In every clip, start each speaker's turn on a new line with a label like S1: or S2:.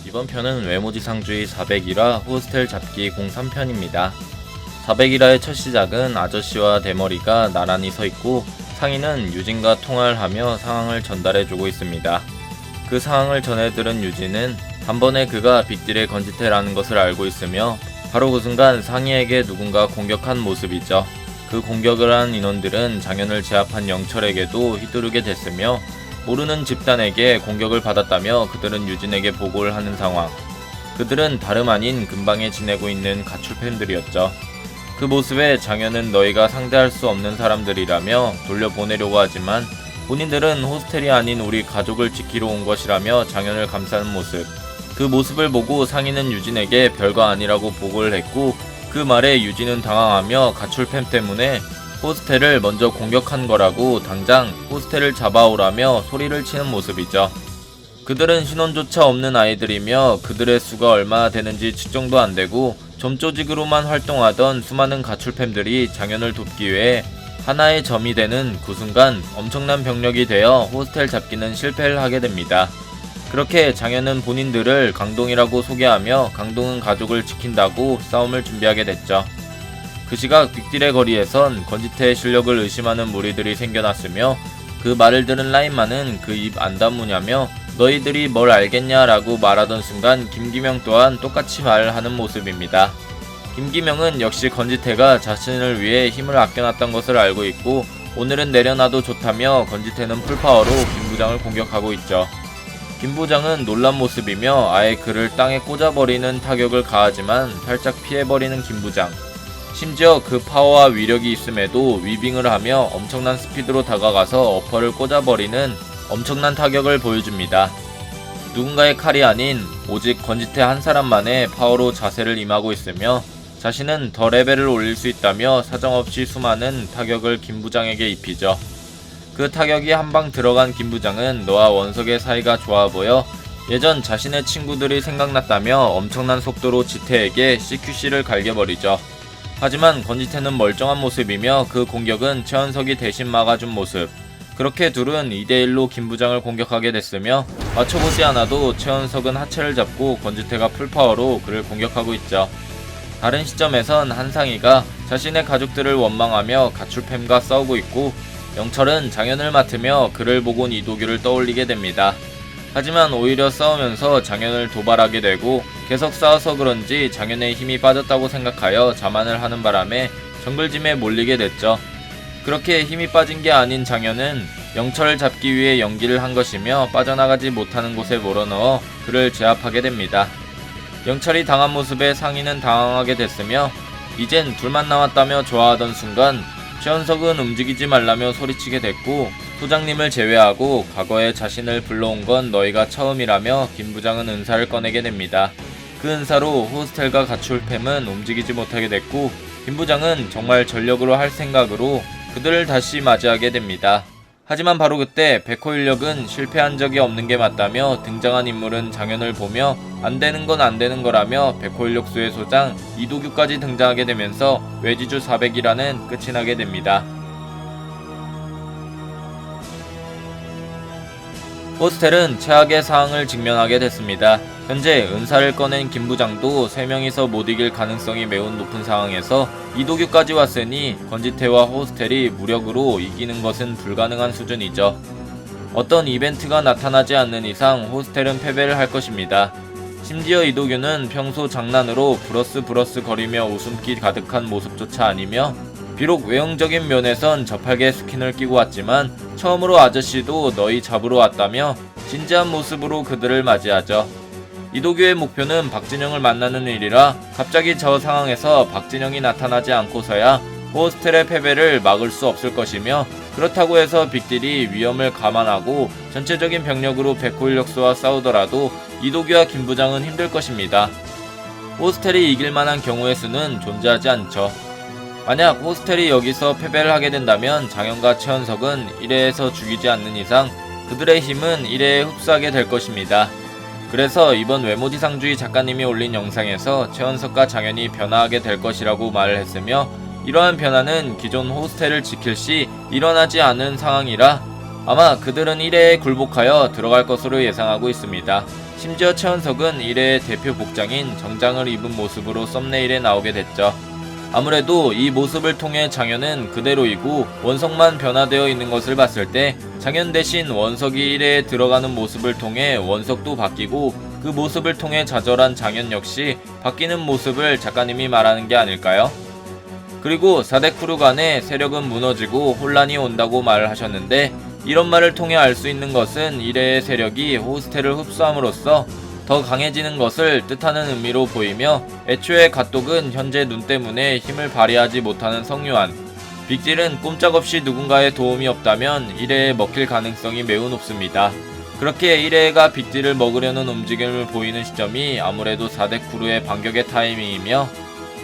S1: 이번 편은 외모지상주의 401화 호스텔 잡기 03편입니다. 401화의 첫 시작은 아저씨와 대머리가 나란히 서 있고 상인은 유진과 통화를 하며 상황을 전달해주고 있습니다. 그 상황을 전해들은 유진은 단번에 그가 빅딜의 건지태라는 것을 알고 있으며 바로 그 순간 상희에게 누군가 공격한 모습이죠. 그 공격을 한 인원들은 장현을 제압한 영철에게도 휘두르게 됐으며 모르는 집단에게 공격을 받았다며 그들은 유진에게 보고를 하는 상황. 그들은 다름 아닌 근방에 지내고 있는 가출팸들이었죠. 그 모습에 장현은 너희가 상대할 수 없는 사람들이라며 돌려보내려고 하지만 본인들은 호스텔이 아닌 우리 가족을 지키러 온 것이라며 장현을 감싸는 모습. 그 모습을 보고 상인은 유진에게 별거 아니라고 보고를 했고 그 말에 유진은 당황하며 가출팸 때문에 호스텔을 먼저 공격한 거라고 당장 호스텔을 잡아오라며 소리를 치는 모습이죠. 그들은 신원조차 없는 아이들이며 그들의 수가 얼마나 되는지 측정도 안 되고 점조직으로만 활동하던 수많은 가출팸들이 장현을 돕기 위해 하나의 점이 되는 그 순간 엄청난 병력이 되어 호스텔 잡기는 실패를 하게 됩니다. 그렇게 장현은 본인들을 강동이라고 소개하며 강동은 가족을 지킨다고 싸움을 준비하게 됐죠. 그 시각 빅딜의 거리에선 건지태의 실력을 의심하는 무리들이 생겨났으며 그 말을 들은 라인만은 그 입 안 다무냐며 너희들이 뭘 알겠냐 라고 말하던 순간 김기명 또한 똑같이 말을 하는 모습입니다. 김기명은 역시 건지태가 자신을 위해 힘을 아껴놨던 것을 알고 있고 오늘은 내려놔도 좋다며 건지태는 풀파워로 김부장을 공격하고 있죠. 김부장은 놀란 모습이며 아예 그를 땅에 꽂아버리는 타격을 가하지만 살짝 피해버리는 김부장. 심지어 그 파워와 위력이 있음에도 위빙을 하며 엄청난 스피드로 다가가서 어퍼를 꽂아버리는 엄청난 타격을 보여줍니다. 누군가의 칼이 아닌 오직 건지태 한 사람만의 파워로 자세를 임하고 있으며 자신은 더 레벨을 올릴 수 있다며 사정없이 수많은 타격을 김부장에게 입히죠. 그 타격이 한 방 들어간 김부장은 너와 원석의 사이가 좋아 보여 예전 자신의 친구들이 생각났다며 엄청난 속도로 지태에게 CQC를 갈겨버리죠. 하지만 건지태는 멀쩡한 모습이며 그 공격은 최원석이 대신 막아준 모습. 그렇게 둘은 2대1로 김부장을 공격하게 됐으며 맞춰보지 않아도 최원석은 하체를 잡고 건지태가 풀파워로 그를 공격하고 있죠. 다른 시점에선 한상희가 자신의 가족들을 원망하며 가출팸과 싸우고 있고 영철은 장현을 맡으며 그를 보곤 이도규를 떠올리게 됩니다. 하지만 오히려 싸우면서 장현을 도발하게 되고 계속 싸워서 그런지 장현의 힘이 빠졌다고 생각하여 자만을 하는 바람에 정글짐에 몰리게 됐죠. 그렇게 힘이 빠진 게 아닌 장현은 영철을 잡기 위해 연기를 한 것이며 빠져나가지 못하는 곳에 몰아넣어 그를 제압하게 됩니다. 영철이 당한 모습에 상인은 당황하게 됐으며 이젠 둘만 남았다며 좋아하던 순간 최원석은 움직이지 말라며 소리치게 됐고 소장님을 제외하고 과거에 자신을 불러온 건 너희가 처음이라며 김부장은 은사를 꺼내게 됩니다. 그 은사로 호스텔과 가출팸은 움직이지 못하게 됐고 김부장은 정말 전력으로 할 생각으로 그들을 다시 맞이하게 됩니다. 하지만 바로 그때 백호 인력은 실패한 적이 없는 게 맞다며 등장한 인물은 장현을 보며 안 되는 건 안 되는 거라며 백호 인력수의 소장 이도규까지 등장하게 되면서 외지주 400이라는 끝이 나게 됩니다. 호스텔은 최악의 상황을 직면하게 됐습니다. 현재 은사를 꺼낸 김부장도 3명이서 못 이길 가능성이 매우 높은 상황에서 이도규까지 왔으니 건지태와 호스텔이 무력으로 이기는 것은 불가능한 수준이죠. 어떤 이벤트가 나타나지 않는 이상 호스텔은 패배를 할 것입니다. 심지어 이도규는 평소 장난으로 브러스 거리며 웃음기 가득한 모습조차 아니며 비록 외형적인 면에선 저팔계 스킨을 끼고 왔지만 처음으로 아저씨도 너희 잡으러 왔다며 진지한 모습으로 그들을 맞이하죠. 이도규의 목표는 박진영을 만나는 일이라 갑자기 저 상황에서 박진영이 나타나지 않고서야 호스텔의 패배를 막을 수 없을 것이며 그렇다고 해서 빅딜이 위험을 감안하고 전체적인 병력으로 백호 인력수와 싸우더라도 이도규와 김부장은 힘들 것입니다. 호스텔이 이길 만한 경우의 수는 존재하지 않죠. 만약 호스텔이 여기서 패배를 하게 된다면 장현과 최원석은 1회에서 죽이지 않는 이상 그들의 힘은 1회에 흡수하게 될 것입니다. 그래서 이번 외모지상주의 작가님이 올린 영상에서 최원석과 장현이 변화하게 될 것이라고 말을 했으며 이러한 변화는 기존 호스텔을 지킬 시 일어나지 않은 상황이라 아마 그들은 1회에 굴복하여 들어갈 것으로 예상하고 있습니다. 심지어 최원석은 1회의 대표 복장인 정장을 입은 모습으로 썸네일에 나오게 됐죠. 아무래도 이 모습을 통해 장현은 그대로이고 원석만 변화되어 있는 것을 봤을 때 장현 대신 원석이 1회에 들어가는 모습을 통해 원석도 바뀌고 그 모습을 통해 좌절한 장현 역시 바뀌는 모습을 작가님이 말하는 게 아닐까요? 그리고 4대 크루 간의 세력은 무너지고 혼란이 온다고 말을 하셨는데 이런 말을 통해 알 수 있는 것은 1회의 세력이 호스텔을 흡수함으로써 더 강해지는 것을 뜻하는 의미로 보이며 애초에 갓독은 현재 눈 때문에 힘을 발휘하지 못하는 성유한, 빅딜은 꼼짝없이 누군가의 도움이 없다면 1회에 먹힐 가능성이 매우 높습니다. 그렇게 1회가 빅딜을 먹으려는 움직임을 보이는 시점이 아무래도 4대 크루의 반격의 타이밍이며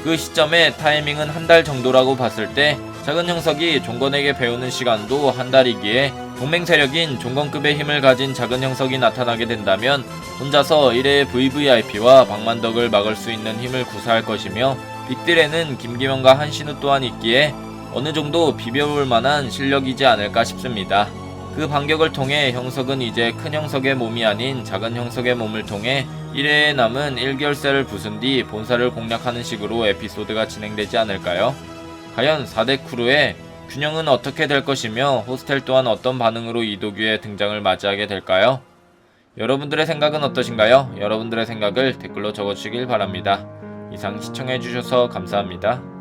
S1: 그 시점의 타이밍은 한 달 정도라고 봤을 때 작은 형석이 종건에게 배우는 시간도 한 달이기에 동맹 세력인 종건급의 힘을 가진 작은 형석이 나타나게 된다면 혼자서 1회의 VVIP와 박만덕을 막을 수 있는 힘을 구사할 것이며 빅딜에는 김기명과 한신우 또한 있기에 어느 정도 비벼볼 만한 실력이지 않을까 싶습니다. 그 반격을 통해 형석은 이제 큰 형석의 몸이 아닌 작은 형석의 몸을 통해 1회에 남은 1결세를 부순 뒤 본사를 공략하는 식으로 에피소드가 진행되지 않을까요? 과연 4대 크루의 균형은 어떻게 될 것이며 호스텔 또한 어떤 반응으로 이도규의 등장을 맞이하게 될까요? 여러분들의 생각은 어떠신가요? 여러분들의 생각을 댓글로 적어주시길 바랍니다. 이상 시청해주셔서 감사합니다.